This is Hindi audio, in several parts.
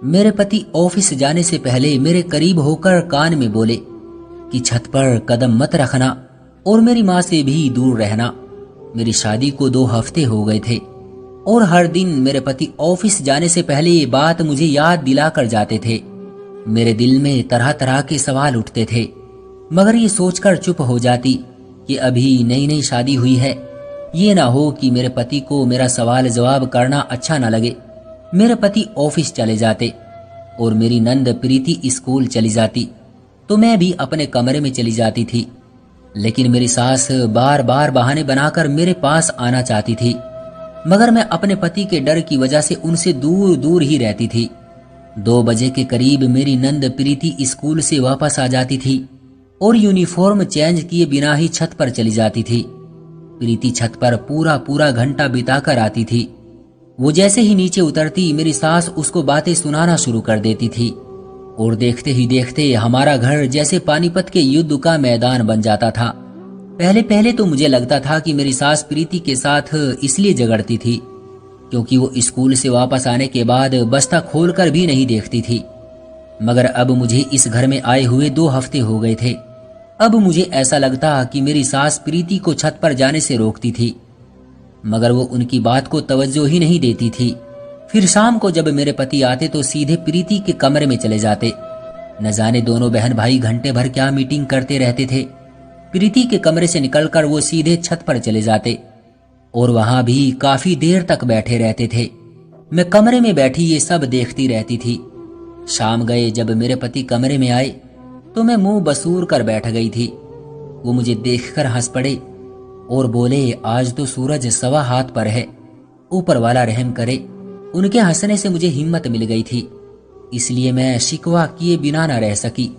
मेरे पति ऑफिस जाने से पहले मेरे करीब होकर कान में बोले कि छत पर कदम मत रखना और मेरी माँ से भी दूर रहना। मेरी शादी को 2 हफ्ते हो गए थे और हर दिन मेरे पति ऑफिस जाने से पहले ये बात मुझे याद दिला कर जाते थे। मेरे दिल में तरह तरह के सवाल उठते थे, मगर ये सोचकर चुप हो जाती कि अभी नई नई शादी हुई है, ये ना हो कि मेरे पति को मेरा सवाल जवाब करना अच्छा ना लगे। मेरे पति ऑफिस चले जाते और मेरी नंद प्रीति स्कूल चली जाती तो मैं भी अपने कमरे में चली जाती थी। लेकिन मेरी सास बार बार बहाने बनाकर मेरे पास आना चाहती थी, मगर मैं अपने पति के डर की वजह से उनसे दूर दूर ही रहती थी। 2 बजे के करीब मेरी नंद प्रीति स्कूल से वापस आ जाती थी और यूनिफॉर्म चेंज किए बिना ही छत पर चली जाती थी। प्रीति छत पर पूरा पूरा घंटा बिताकर आती थी। वो जैसे ही नीचे उतरती मेरी सास उसको बातें सुनाना शुरू कर देती थी और देखते ही देखते हमारा घर जैसे पानीपत के युद्ध का मैदान बन जाता था। पहले पहले तो मुझे लगता था कि मेरी सास प्रीति के साथ इसलिए झगड़ती थी क्योंकि वो स्कूल से वापस आने के बाद बस्ता खोलकर भी नहीं देखती थी। मगर अब मुझे इस घर में आए हुए 2 हफ्ते हो गए थे। अब मुझे ऐसा लगता कि मेरी सास प्रीति को छत पर जाने से रोकती थी, मगर वो उनकी बात को तवज्जो ही नहीं देती थी। फिर शाम को जब मेरे पति आते तो सीधे प्रीति के कमरे में चले जाते। न जाने दोनों बहन भाई घंटे भर क्या मीटिंग करते रहते थे। प्रीति के कमरे से निकलकर वो सीधे छत पर चले जाते और वहां भी काफी देर तक बैठे रहते थे। मैं कमरे में बैठी ये सब देखती रहती थी। शाम गए जब मेरे पति कमरे में आए तो मैं मुंह बसूर कर बैठ गई थी। वो मुझे देखकर हंस पड़े और बोले, आज तो सूरज 1.25 हाथ पर है, ऊपर वाला रहम करे। उनके हंसने से मुझे हिम्मत मिल गई थी, इसलिए मैं शिकवा किए बिना न रह सकी।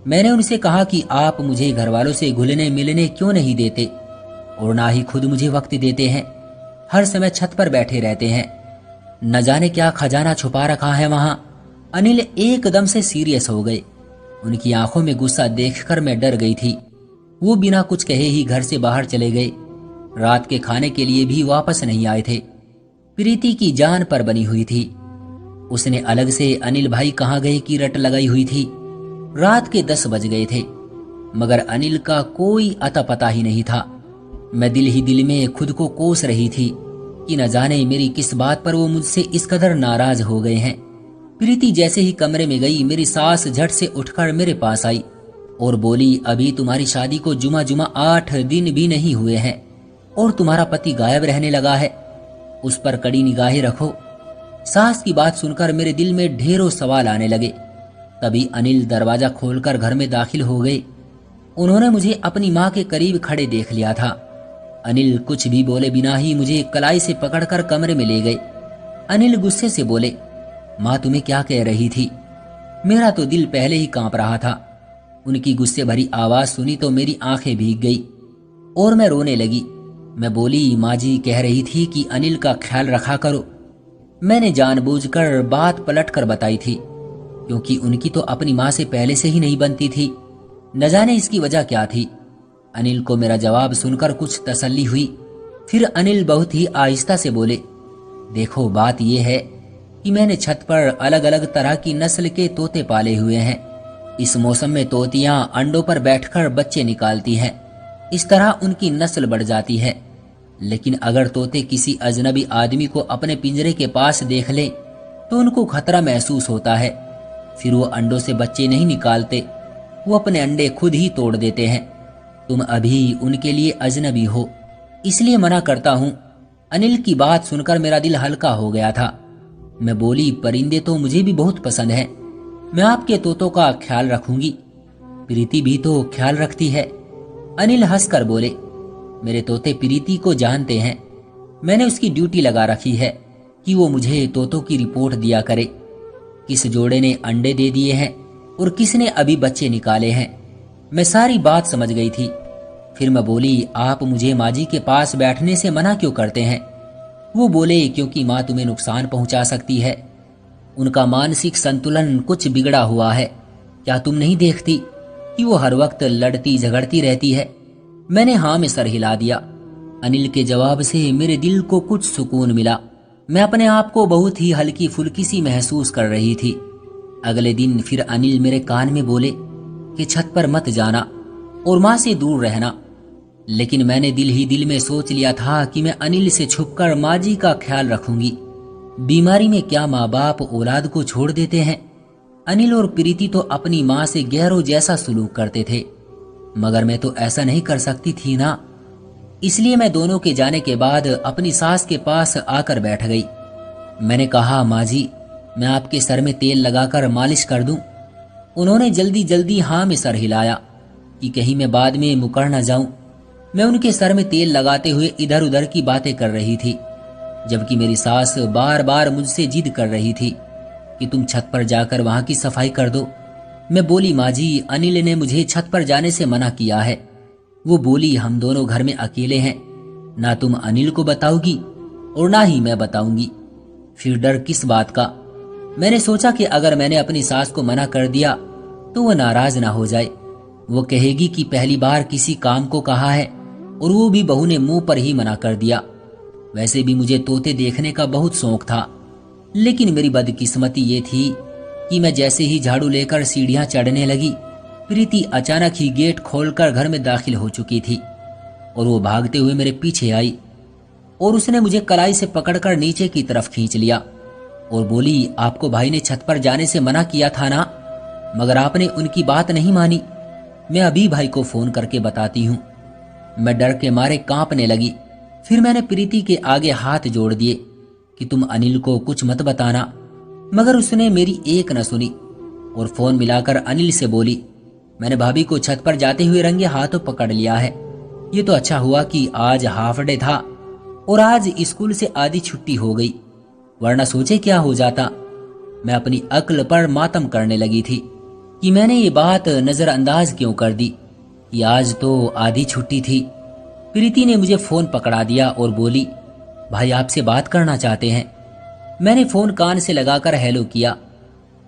मैंने उनसे कहा कि आप मुझे घर वालों से घुलने मिलने क्यों नहीं देते और ना ही खुद मुझे वक्त देते हैं। हर समय छत पर बैठे रहते हैं, न जाने क्या खजाना छुपा रखा है वहां। अनिल एकदम से सीरियस हो गए। उनकी आंखों में गुस्सा देखकर मैं डर गई थी। वो बिना कुछ कहे ही घर से बाहर चले गए। रात के खाने के लिए भी वापस नहीं आए थे। प्रीति की जान पर बनी हुई थी। उसने अलग से अनिल भाई कहाँ गए की रट लगाई हुई थी। रात के 10 बज गए थे, मगर अनिल का कोई अता पता ही नहीं था। मैं दिल ही दिल में खुद को कोस रही थी कि न जाने मेरी किस बात पर वो मुझसे इस कदर नाराज हो गए हैं। प्रीति जैसे ही कमरे में गई, मेरी सास झट से उठकर मेरे पास आई और बोली, अभी तुम्हारी शादी को जुमा 8 दिन भी नहीं हुए हैं और तुम्हारा पति गायब रहने लगा है, उस पर कड़ी निगाहें रखो। सास की बात सुनकर मेरे दिल में ढेरों सवाल आने लगे। तभी अनिल दरवाजा खोलकर घर में दाखिल हो गए। उन्होंने मुझे अपनी माँ के करीब खड़े देख लिया था। अनिल कुछ भी बोले बिना ही मुझे कलाई से पकड़कर कमरे में ले गए। अनिल गुस्से से बोले, माँ तुम्हें क्या कह रही थी? मेरा तो दिल पहले ही कांप रहा था। उनकी गुस्से भरी आवाज सुनी तो मेरी आंखें भीग गई और मैं रोने लगी। मैं बोली, माँ जी कह रही थी कि अनिल का ख्याल रखा करो। मैंने जानबूझकर बात पलट कर बताई थी, क्योंकि उनकी तो अपनी माँ से पहले से ही नहीं बनती थी। न जाने इसकी वजह क्या थी। अनिल को मेरा जवाब सुनकर कुछ तसल्ली हुई। फिर अनिल बहुत ही आहिस्ता से बोले, देखो बात यह है कि मैंने छत पर अलग अलग तरह की नस्ल के तोते पाले हुए हैं। इस मौसम में तोतियां अंडों पर बैठकर बच्चे निकालती हैं। इस तरह उनकी नस्ल बढ़ जाती है। लेकिन अगर तोते किसी अजनबी आदमी को अपने पिंजरे के पास देख ले तो उनको खतरा महसूस होता है। फिर वो अंडों से बच्चे नहीं निकालते, वो अपने अंडे खुद ही तोड़ देते हैं। तुम अभी उनके लिए अजनबी हो, इसलिए मना करता हूँ। अनिल की बात सुनकर मेरा दिल हल्का हो गया था। मैं बोली, परिंदे तो मुझे भी बहुत पसंद हैं। मैं आपके तोतों का ख्याल रखूंगी। प्रीति भी तो ख्याल रखती है। अनिल हंसकर बोले, मेरे तोते प्रीति को जानते हैं। मैंने उसकी ड्यूटी लगा रखी है कि वो मुझे तोतों की रिपोर्ट दिया करे, किस जोड़े ने अंडे दे दिए हैं और किसने अभी बच्चे निकाले हैं। मैं सारी बात समझ गई थी। फिर मैं बोली, आप मुझे माँ जी के पास बैठने से मना क्यों करते हैं? वो बोले, क्योंकि माँ तुम्हें नुकसान पहुंचा सकती है। उनका मानसिक संतुलन कुछ बिगड़ा हुआ है। क्या तुम नहीं देखती कि वो हर वक्त लड़ती झगड़ती रहती है? मैंने हाँ में सर हिला दिया। अनिल के जवाब से मेरे दिल को कुछ सुकून मिला। मैं अपने आप को बहुत ही हल्की फुल्की सी महसूस कर रही थी। अगले दिन फिर अनिल मेरे कान में बोले कि छत पर मत जाना और माँ से दूर रहना। लेकिन मैंने दिल ही दिल में सोच लिया था कि मैं अनिल से छुपकर माँ जी का ख्याल रखूंगी। बीमारी में क्या माँ बाप औलाद को छोड़ देते हैं। अनिल और प्रीति तो अपनी माँ से गैरों जैसा सलूक करते थे, मगर मैं तो ऐसा नहीं कर सकती थी ना। इसलिए मैं दोनों के जाने के बाद अपनी सास के पास आकर बैठ गई। मैंने कहा, माँ जी, मैं आपके सर में तेल लगाकर मालिश कर दूं। उन्होंने जल्दी जल्दी हाँ में सर हिलाया कि कहीं मैं बाद में मुकर न जाऊं। मैं उनके सर में तेल लगाते हुए इधर उधर की बातें कर रही थी, जबकि मेरी सास बार बार मुझसे जिद कर रही थी कि तुम छत पर जाकर वहां की सफाई कर दो। मैं बोली, माँ जी, अनिल ने मुझे छत पर जाने से मना किया है। वो बोली, हम दोनों घर में अकेले हैं, ना तुम अनिल को बताओगी और ना ही मैं बताऊंगी। फिर डर किस बात का। मैंने सोचा कि अगर मैंने अपनी सास को मना कर दिया तो वो नाराज ना हो जाए। वो कहेगी कि पहली बार किसी काम को कहा है और वो भी बहू ने मुंह पर ही मना कर दिया। वैसे भी मुझे तोते देखने का बहुत शौक था, लेकिन मेरी बदकिस्मती ये थी कि मैं जैसे ही झाड़ू लेकर सीढ़ियां चढ़ने लगी, प्रीति अचानक ही गेट खोलकर घर में दाखिल हो चुकी थी और वो भागते हुए मेरे पीछे आई और उसने मुझे कलाई से पकड़कर नीचे की तरफ खींच लिया और बोली, आपको भाई ने छत पर जाने से मना किया था ना, मगर आपने उनकी बात नहीं मानी। मैं अभी भाई को फोन करके बताती हूँ। मैं डर के मारे कांपने लगी। फिर मैंने प्रीति के आगे हाथ जोड़ दिए कि तुम अनिल को कुछ मत बताना, मगर उसने मेरी एक न सुनी और फोन मिलाकर अनिल से बोली, मैंने भाभी को छत पर जाते हुए रंगे हाथों पकड़ लिया है। ये तो अच्छा हुआ कि आज हाफ डे था और आज स्कूल से आधी छुट्टी हो गई, वरना सोचे क्या हो जाता। मैं अपनी अक्ल पर मातम करने लगी थी कि मैंने ये बात नजरअंदाज क्यों कर दी कि आज तो आधी छुट्टी थी। प्रीति ने मुझे फोन पकड़ा दिया और बोली, भाई आपसे बात करना चाहते हैं। मैंने फोन कान से लगाकर हेलो किया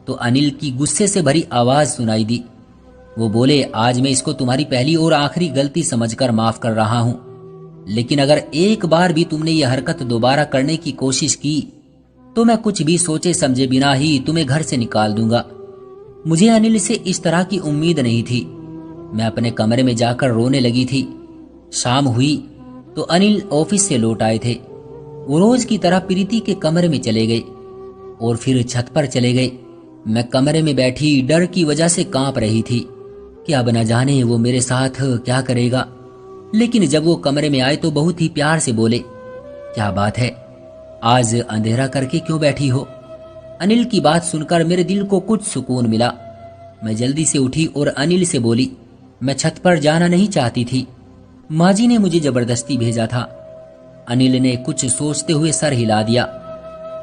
तो अनिल की गुस्से से भरी आवाज सुनाई दी। वो बोले, आज मैं इसको तुम्हारी पहली और आखिरी गलती समझकर माफ कर रहा हूं, लेकिन अगर एक बार भी तुमने ये हरकत दोबारा करने की कोशिश की तो मैं कुछ भी सोचे समझे बिना ही तुम्हें घर से निकाल दूंगा। मुझे अनिल से इस तरह की उम्मीद नहीं थी। मैं अपने कमरे में जाकर रोने लगी थी। शाम हुई तो अनिल ऑफिस से लौट आए थे। वो रोज की तरह प्रीति के कमरे में चले गए और फिर छत पर चले गए। मैं कमरे में बैठी डर की वजह से कांप रही थी कि अब न जाने वो मेरे साथ क्या करेगा। लेकिन जब वो कमरे में आए तो बहुत ही प्यार से बोले, क्या बात है, आज अंधेरा करके क्यों बैठी हो। अनिल की बात सुनकर मेरे दिल को कुछ सुकून मिला। मैं जल्दी से उठी और अनिल से बोली, मैं छत पर जाना नहीं चाहती थी, माँ जी ने मुझे जबरदस्ती भेजा था। अनिल ने कुछ सोचते हुए सर हिला दिया।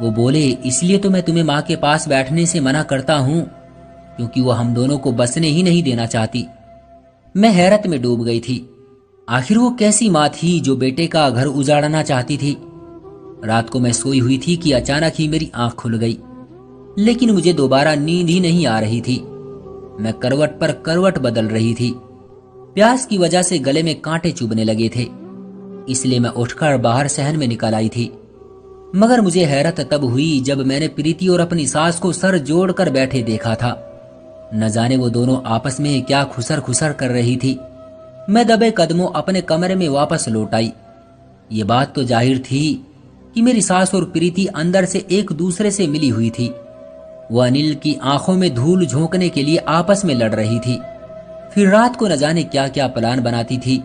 वो बोले, इसलिए तो मैं तुम्हें माँ के पास बैठने से मना करता हूँ, क्योंकि वो हम दोनों को बसने ही नहीं देना चाहती। मैं हैरत में डूब गई थी। आखिर वो कैसी माँ थी जो बेटे का घर उजाड़ना चाहती थी। रात को मैं सोई हुई थी कि अचानक ही मेरी आंख खुल गई, लेकिन मुझे दोबारा नींद ही नहीं आ रही थी। मैं करवट पर करवट बदल रही थी। प्यास की वजह से गले में कांटे चुभने लगे थे, इसलिए मैं उठकर बाहर सहन में निकल आई थी। मगर मुझे हैरत तब हुई जब मैंने प्रीति और अपनी सास को सर जोड़कर बैठे देखा था। न जाने वो दोनों आपस में क्या खुसर खुसर कर रही थी। मैं दबे कदमों अपने कमरे में वापस लौट आई। ये बात तो जाहिर थी कि मेरी सास और प्रीति अंदर से एक दूसरे से मिली हुई थी। वो अनिल की आंखों में धूल झोंकने के लिए आपस में लड़ रही थी, फिर रात को न जाने क्या क्या प्लान बनाती थी।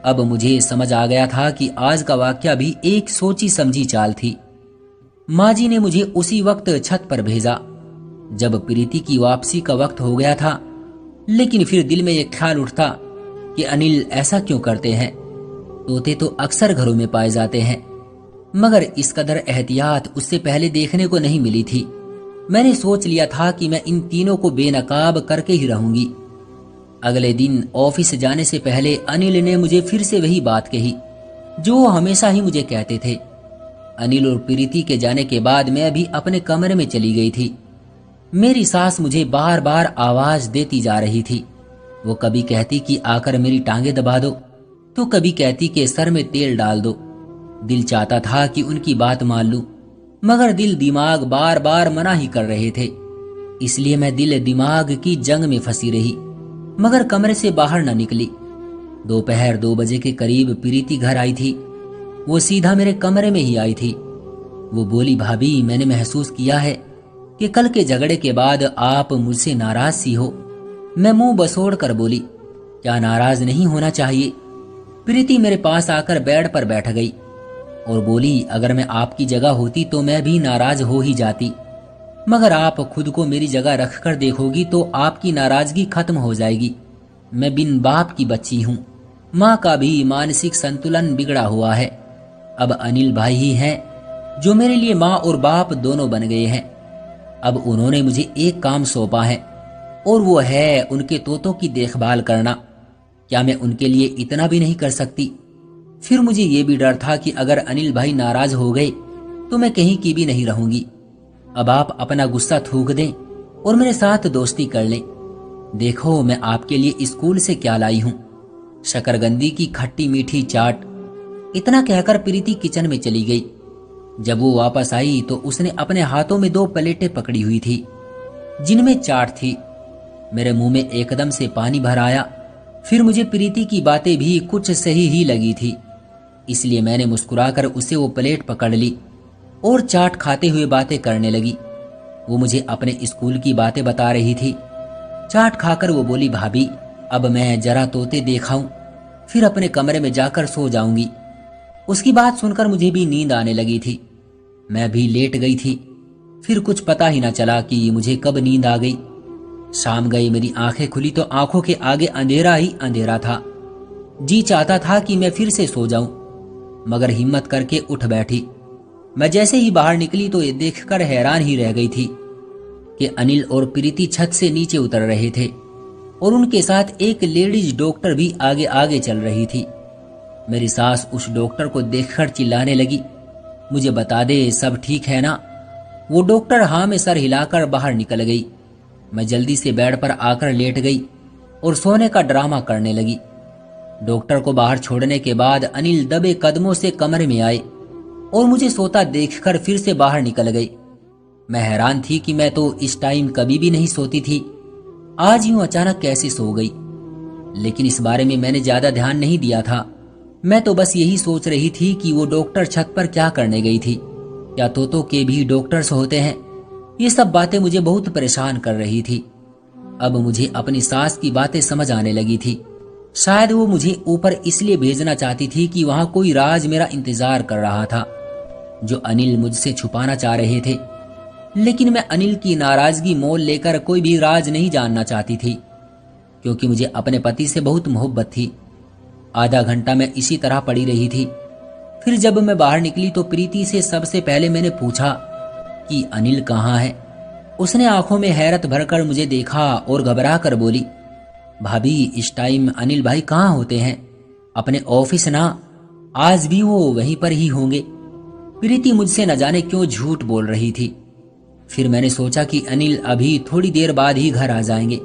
अब मुझे समझ आ गया था कि आज का वाकया भी एक सोची समझी चाल थी। माँ जी ने मुझे उसी वक्त छत पर भेजा जब प्रीति की वापसी का वक्त हो गया था। लेकिन फिर दिल में एक ख्याल उठता कि अनिल ऐसा क्यों करते हैं। तोते तो अक्सर घरों में पाए जाते हैं, मगर इस कदर एहतियात उससे पहले देखने को नहीं मिली थी। मैंने सोच लिया था कि मैं इन तीनों को बेनकाब करके ही रहूंगी। अगले दिन ऑफिस जाने से पहले अनिल ने मुझे फिर से वही बात कही जो वो हमेशा ही मुझे कहते थे। अनिल और प्रीति के जाने के बाद मैं भी अपने कमरे में चली गई थी। मेरी सास मुझे बार बार आवाज देती जा रही थी। वो कभी कहती कि आकर मेरी टांगे दबा दो, तो कभी कहती कि सर में तेल डाल दो। दिल चाहता था कि उनकी बात मान लूं, मगर दिल दिमाग बार बार मना ही कर रहे थे। इसलिए मैं दिल दिमाग की जंग में फंसी रही, मगर कमरे से बाहर न निकली। दोपहर 2 बजे के करीब प्रीति घर आई थी। वो सीधा मेरे कमरे में ही आई थी। वो बोली, भाभी, मैंने महसूस किया है कि कल के झगड़े के बाद आप मुझसे नाराज सी हो। मैं मुंह बसोड़ कर बोली, क्या नाराज नहीं होना चाहिए। प्रीति मेरे पास आकर बेड पर बैठ गई और बोली, अगर मैं आपकी जगह होती तो मैं भी नाराज हो ही जाती, मगर आप खुद को मेरी जगह रखकर देखोगी तो आपकी नाराजगी खत्म हो जाएगी। मैं बिन बाप की बच्ची हूँ। माँ का भी मानसिक संतुलन बिगड़ा हुआ है। अब अनिल भाई ही हैं जो मेरे लिए माँ और बाप दोनों बन गए हैं। अब उन्होंने मुझे एक काम सौंपा है और वो है उनके तोतों की देखभाल करना। क्या मैं उनके लिए इतना भी नहीं कर सकती? फिर मुझे ये भी डर था कि अगर अनिल भाई नाराज हो गए तो मैं कहीं की भी नहीं रहूंगी। अब आप अपना गुस्सा थूक दें और मेरे साथ दोस्ती कर लें। देखो, मैं आपके लिए स्कूल से क्या लाई हूं, शकरगंदी की खट्टी मीठी चाट। इतना कहकर प्रीति किचन में चली गई। जब वो वापस आई तो उसने अपने हाथों में 2 प्लेटें पकड़ी हुई थी जिनमें चाट थी। मेरे मुंह में एकदम से पानी भर आया। फिर मुझे प्रीति की बातें भी कुछ सही ही लगी थी, इसलिए मैंने मुस्कुराकर उसे वो प्लेट पकड़ ली और चाट खाते हुए बातें करने लगी। वो मुझे अपने स्कूल की बातें बता रही थी। चाट खाकर वो बोली, भाभी, अब मैं जरा तोते देखाऊं, फिर अपने कमरे में जाकर सो जाऊंगी। उसकी बात सुनकर मुझे भी नींद आने लगी थी। मैं भी लेट गई थी। फिर कुछ पता ही ना चला कि मुझे कब नींद आ गई। शाम गई, मेरी आंखें खुली तो आंखों के आगे अंधेरा ही अंधेरा था। जी चाहता था कि मैं फिर से सो जाऊं, मगर हिम्मत करके उठ बैठी। मैं जैसे ही बाहर निकली तो ये देखकर हैरान ही रह गई थी कि अनिल और प्रीति छत से नीचे उतर रहे थे और उनके साथ एक लेडीज डॉक्टर भी आगे आगे चल रही थी। मेरी सास उस डॉक्टर को देखकर चिल्लाने लगी, मुझे बता दे, सब ठीक है ना? वो डॉक्टर हाँ में सर हिलाकर बाहर निकल गई। मैं जल्दी से बेड पर आकर लेट गई और सोने का ड्रामा करने लगी। डॉक्टर को बाहर छोड़ने के बाद अनिल दबे कदमों से कमरे में आए और मुझे सोता देखकर फिर से बाहर निकल गई। मैं हैरान थी कि मैं तो इस टाइम कभी भी नहीं सोती थी, आज यूं अचानक कैसे सो गई। लेकिन इस बारे में मैंने ज्यादा ध्यान नहीं दिया था। मैं तो बस यही सोच रही थी कि वो डॉक्टर छत पर क्या करने गई थी। क्या तोतों के भी डॉक्टर्स होते हैं? ये सब बातें मुझे बहुत परेशान कर रही थी। अब मुझे अपनी सास की बातें समझ आने लगी थी। शायद वो मुझे ऊपर इसलिए भेजना चाहती थी कि वहां कोई राज मेरा इंतजार कर रहा था जो अनिल मुझसे छुपाना चाह रहे थे। लेकिन मैं अनिल की नाराजगी मोल लेकर कोई भी राज नहीं जानना चाहती थी, क्योंकि मुझे अपने पति से बहुत मोहब्बत थी। आधा घंटा मैं इसी तरह पड़ी रही थी। फिर जब मैं बाहर निकली तो प्रीति से सबसे पहले मैंने पूछा कि अनिल कहाँ है। उसने आंखों में हैरत भरकर मुझे देखा और घबरा कर बोली, भाभी, इस टाइम अनिल भाई कहाँ होते हैं? अपने ऑफिस ना? आज भी वो वहीं पर ही होंगे। प्रीति मुझसे न जाने क्यों झूठ बोल रही थी। फिर मैंने सोचा कि अनिल अभी थोड़ी देर बाद ही घर आ जाएंगे,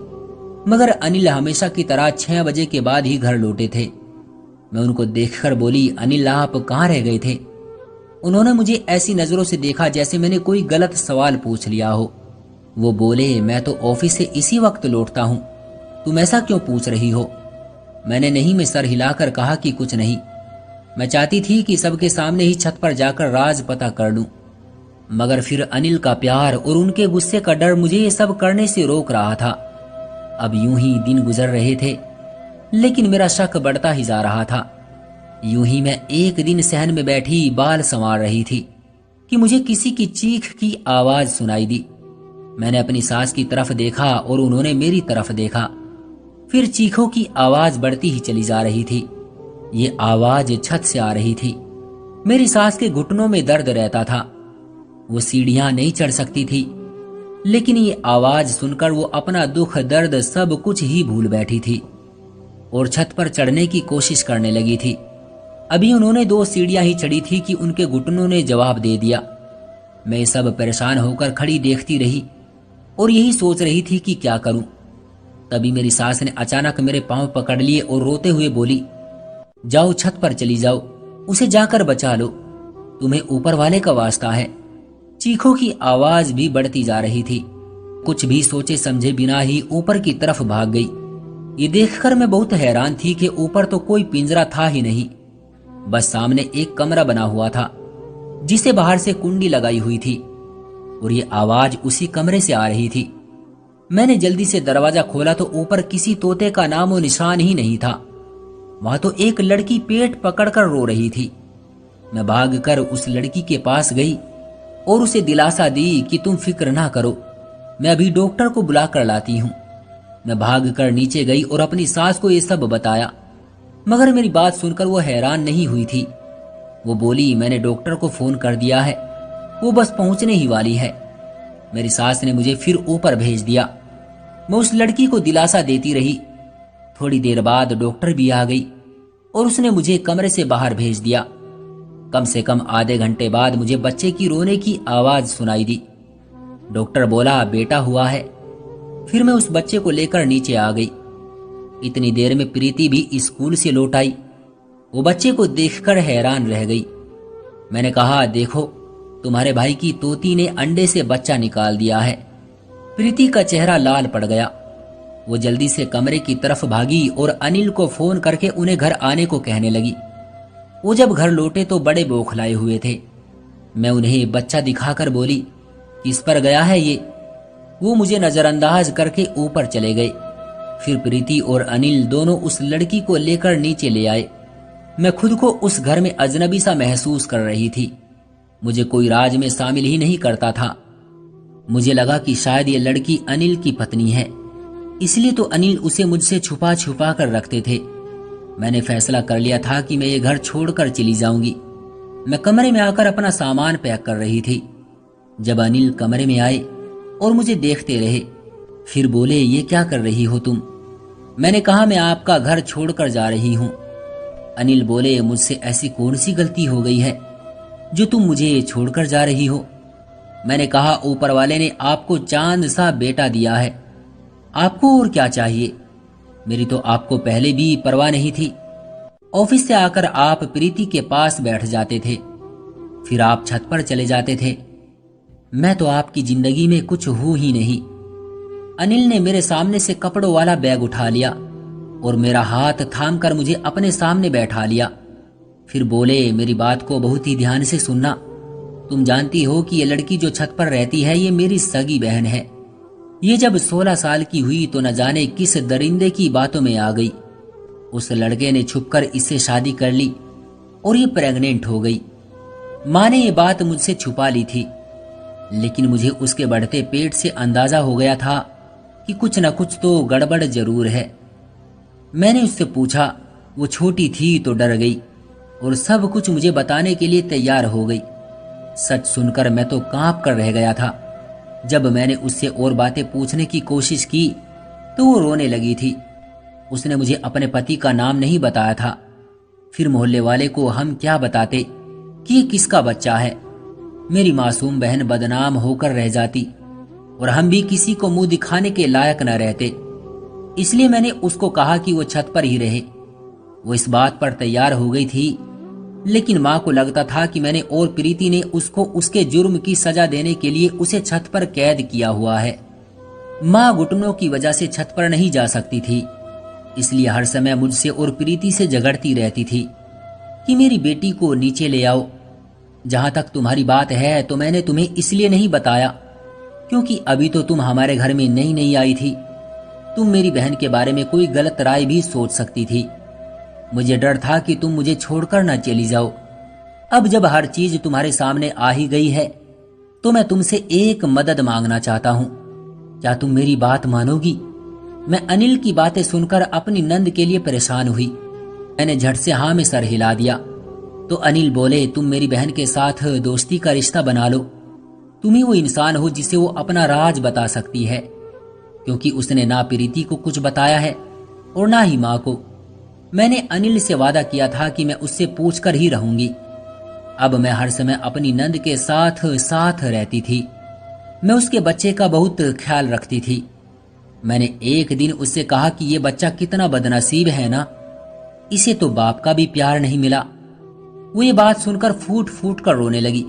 मगर अनिल हमेशा की तरह 6 बजे के बाद ही घर लौटे थे। मैं उनको देखकर बोली, अनिल, आप कहाँ रह गए थे? उन्होंने मुझे ऐसी नजरों से देखा जैसे मैंने कोई गलत सवाल पूछ लिया हो। वो बोले, मैं तो ऑफिस से इसी वक्त लौटता हूँ, तुम ऐसा क्यों पूछ रही हो? मैंने नहीं में सर हिलाकर कहा कि कुछ नहीं। मैं चाहती थी कि सबके सामने ही छत पर जाकर राज पता कर लूं, मगर फिर अनिल का प्यार और उनके गुस्से का डर मुझे ये सब करने से रोक रहा था। अब यूं ही दिन गुजर रहे थे, लेकिन मेरा शक बढ़ता ही जा रहा था। यूं ही मैं एक दिन सहन में बैठी बाल संवार रही थी कि मुझे किसी की चीख की आवाज सुनाई दी। मैंने अपनी सास की तरफ देखा और उन्होंने मेरी तरफ देखा। फिर चीखों की आवाज बढ़ती ही चली जा रही थी। ये आवाज छत से आ रही थी। मेरी सास के घुटनों में दर्द रहता था। वो सीढ़ियां नहीं चढ़ सकती थी, लेकिन ये आवाज सुनकर वो अपना दुख दर्द सब कुछ ही भूल बैठी थी और छत पर चढ़ने की कोशिश करने लगी थी। अभी उन्होंने 2 सीढ़ियां ही चढ़ी थी कि उनके घुटनों ने जवाब दे दिया। मैं सब परेशान होकर खड़ी देखती रही और यही सोच रही थी कि क्या करूं। तभी मेरी सास ने अचानक मेरे पांव पकड़ लिए और रोते हुए बोली, जाओ, छत पर चली जाओ, उसे जाकर बचा लो, तुम्हें ऊपर वाले का वास्ता है। चीखों की आवाज भी बढ़ती जा रही थी। कुछ भी सोचे समझे बिना ही ऊपर की तरफ भाग गई। ये देखकर मैं बहुत हैरान थी कि ऊपर तो कोई पिंजरा था ही नहीं, बस सामने एक कमरा बना हुआ था जिसे बाहर से कुंडी लगाई हुई थी, और ये आवाज उसी कमरे से आ रही थी। मैंने जल्दी से दरवाजा खोला तो ऊपर किसी तोते का नाम और निशान ही नहीं था। वहां तो एक लड़की पेट पकड़कर रो रही थी। मैं भागकर उस लड़की के पास गई और उसे दिलासा दी कि तुम फिक्र ना करो, मैं अभी डॉक्टर को बुला कर लाती हूँ। मैं भागकर नीचे गई और अपनी सास को ये सब बताया, मगर मेरी बात सुनकर वो हैरान नहीं हुई थी। वो बोली, मैंने डॉक्टर को फोन कर दिया है, वो बस पहुंचने ही वाली है। मेरी सास ने मुझे फिर ऊपर भेज दिया। मैं उस लड़की को दिलासा देती रही। थोड़ी देर बाद डॉक्टर भी आ गई और उसने मुझे कमरे से बाहर भेज दिया। कम से कम आधे घंटे बाद मुझे बच्चे की रोने की आवाज सुनाई दी। डॉक्टर बोला, बेटा हुआ है। फिर मैं उस बच्चे को लेकर नीचे आ गई। इतनी देर में प्रीति भी स्कूल से लौट आई। वो बच्चे को देखकर हैरान रह गई। मैंने कहा, देखो तुम्हारे भाई की तोती ने अंडे से बच्चा निकाल दिया है। प्रीति का चेहरा लाल पड़ गया। वो जल्दी से कमरे की तरफ भागी और अनिल को फोन करके उन्हें घर आने को कहने लगी। वो जब घर लौटे तो बड़े बौखलाए हुए थे। मैं उन्हें बच्चा दिखाकर बोली, किस पर गया है ये? वो मुझे नजरअंदाज करके ऊपर चले गए। फिर प्रीति और अनिल दोनों उस लड़की को लेकर नीचे ले आए। मैं खुद को उस घर में अजनबी सा महसूस कर रही थी। मुझे कोई राज में शामिल ही नहीं करता था। मुझे लगा कि शायद ये लड़की अनिल की पत्नी है, इसलिए तो अनिल उसे मुझसे छुपा छुपा कर रखते थे। मैंने फैसला कर लिया था कि मैं ये घर छोड़कर चली जाऊंगी। मैं कमरे में आकर अपना सामान पैक कर रही थी जब अनिल कमरे में आए और मुझे देखते रहे। फिर बोले, ये क्या कर रही हो तुम? मैंने कहा, मैं आपका घर छोड़कर जा रही हूं। अनिल बोले, मुझसे ऐसी कौन सी गलती हो गई है जो तुम मुझे छोड़कर जा रही हो? मैंने कहा, ऊपर वाले ने आपको चांद सा बेटा दिया है, आपको और क्या चाहिए? मेरी तो आपको पहले भी परवाह नहीं थी। ऑफिस से आकर आप प्रीति के पास बैठ जाते थे, फिर आप छत पर चले जाते थे। मैं तो आपकी जिंदगी में कुछ हूं ही नहीं। अनिल ने मेरे सामने से कपड़ों वाला बैग उठा लिया और मेरा हाथ थामकर मुझे अपने सामने बैठा लिया। फिर बोले, मेरी बात को बहुत ही ध्यान से सुनना। तुम जानती हो कि ये लड़की जो छत पर रहती है ये मेरी सगी बहन है। ये जब 16 साल की हुई तो न जाने किस दरिंदे की बातों में आ गई। उस लड़के ने छुपकर इससे शादी कर ली और ये प्रेग्नेंट हो गई। माँ ने ये बात मुझसे छुपा ली थी, लेकिन मुझे उसके बढ़ते पेट से अंदाजा हो गया था कि कुछ न कुछ तो गड़बड़ जरूर है। मैंने उससे पूछा, वो छोटी थी तो डर गई और सब कुछ मुझे बताने के लिए तैयार हो गई। सच सुनकर मैं तो कांप कर रह गया था। जब मैंने उससे और बातें पूछने की कोशिश की तो वो रोने लगी थी। उसने मुझे अपने पति का नाम नहीं बताया था। फिर मोहल्ले वाले को हम क्या बताते कि ये किसका बच्चा है? मेरी मासूम बहन बदनाम होकर रह जाती और हम भी किसी को मुंह दिखाने के लायक न रहते। इसलिए मैंने उसको कहा कि वो छत पर ही रहे। वो इस बात पर तैयार हो गई थी, लेकिन माँ को लगता था कि मैंने और प्रीति ने उसको उसके जुर्म की सजा देने के लिए उसे छत पर कैद किया हुआ है। माँ घुटनों की वजह से छत पर नहीं जा सकती थी, इसलिए हर समय मुझसे और प्रीति से झगड़ती रहती थी कि मेरी बेटी को नीचे ले आओ। जहां तक तुम्हारी बात है तो मैंने तुम्हें इसलिए नहीं बताया क्योंकि अभी तो तुम हमारे घर में नई नई आई थी। तुम मेरी बहन के बारे में कोई गलत राय भी सोच सकती थी। मुझे डर था कि तुम मुझे छोड़कर न चली जाओ। अब जब हर चीज तुम्हारे सामने आ ही गई है तो मैं तुमसे एक मदद मांगना चाहता हूँ। क्या तुम मेरी बात मानोगी? मैं अनिल की बातें सुनकर अपनी नंद के लिए परेशान हुई। मैंने झट से हाँ में सर हिला दिया तो अनिल बोले, तुम मेरी बहन के साथ दोस्ती का रिश्ता बना लो। तुम ही वो इंसान हो जिसे वो अपना राज बता सकती है, क्योंकि उसने ना प्रीति को कुछ बताया है और ना ही माँ को। मैंने अनिल से वादा किया था कि मैं उससे पूछकर ही रहूंगी। अब मैं हर समय अपनी नंद के साथ साथ रहती थी। मैं उसके बच्चे का बहुत ख्याल रखती थी। मैंने एक दिन उससे कहा कि ये बच्चा कितना बदनसीब है ना, इसे तो बाप का भी प्यार नहीं मिला। वो ये बात सुनकर फूट फूट कर रोने लगी।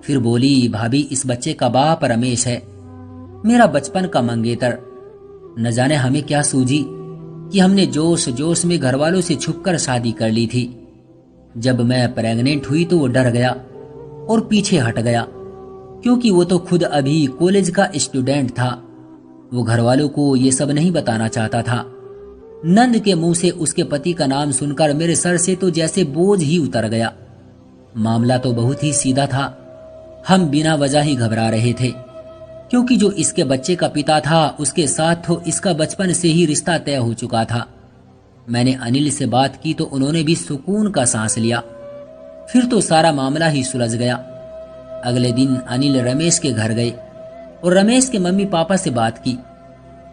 फिर बोली, भाभी इस बच्चे का बाप रमेश है, मेरा बचपन का मंगेतर। न जाने हमें क्या सूझी कि हमने जोश जोश में घर वालों से छुपकर शादी कर ली थी। जब मैं प्रेग्नेंट हुई तो वो डर गया और पीछे हट गया, क्योंकि वो तो खुद अभी कॉलेज का स्टूडेंट था। वो घर वालों को ये सब नहीं बताना चाहता था। नंद के मुंह से उसके पति का नाम सुनकर मेरे सर से तो जैसे बोझ ही उतर गया। मामला तो बहुत ही सीधा था। हम बिना वजह ही घबरा रहे थे, क्योंकि जो इसके बच्चे का पिता था उसके साथ तो इसका बचपन से ही रिश्ता तय हो चुका था। मैंने अनिल से बात की तो उन्होंने भी सुकून का सांस लिया। फिर तो सारा मामला ही सुलझ गया। अगले दिन अनिल रमेश के घर गए और रमेश के मम्मी पापा से बात की।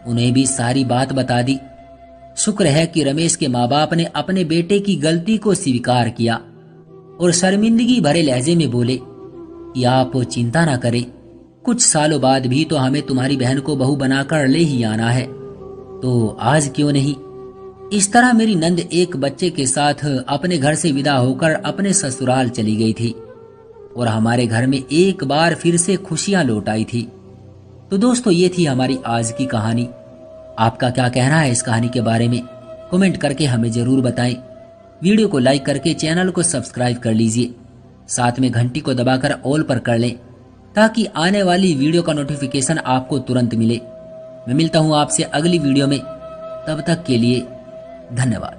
उन्हें भी सारी बात बता दी। शुक्र है कि रमेश के माँ बाप ने अपने बेटे की गलती को स्वीकार किया और शर्मिंदगी भरे लहजे में बोले कि आप चिंता ना करें, कुछ सालों बाद भी तो हमें तुम्हारी बहन को बहू बनाकर ले ही आना है, तो आज क्यों नहीं। इस तरह मेरी नंद एक बच्चे के साथ अपने घर से विदा होकर अपने ससुराल चली गई थी और हमारे घर में एक बार फिर से खुशियां लौट आई थी। तो दोस्तों, ये थी हमारी आज की कहानी। आपका क्या कहना है इस कहानी के बारे में, कमेंट करके हमें जरूर बताएं। वीडियो को लाइक करके चैनल को सब्सक्राइब कर लीजिए, साथ में घंटी को दबाकर ऑल पर कर लें, ताकि आने वाली वीडियो का नोटिफिकेशन आपको तुरंत मिले। मैं मिलता हूं आपसे अगली वीडियो में, तब तक के लिए धन्यवाद।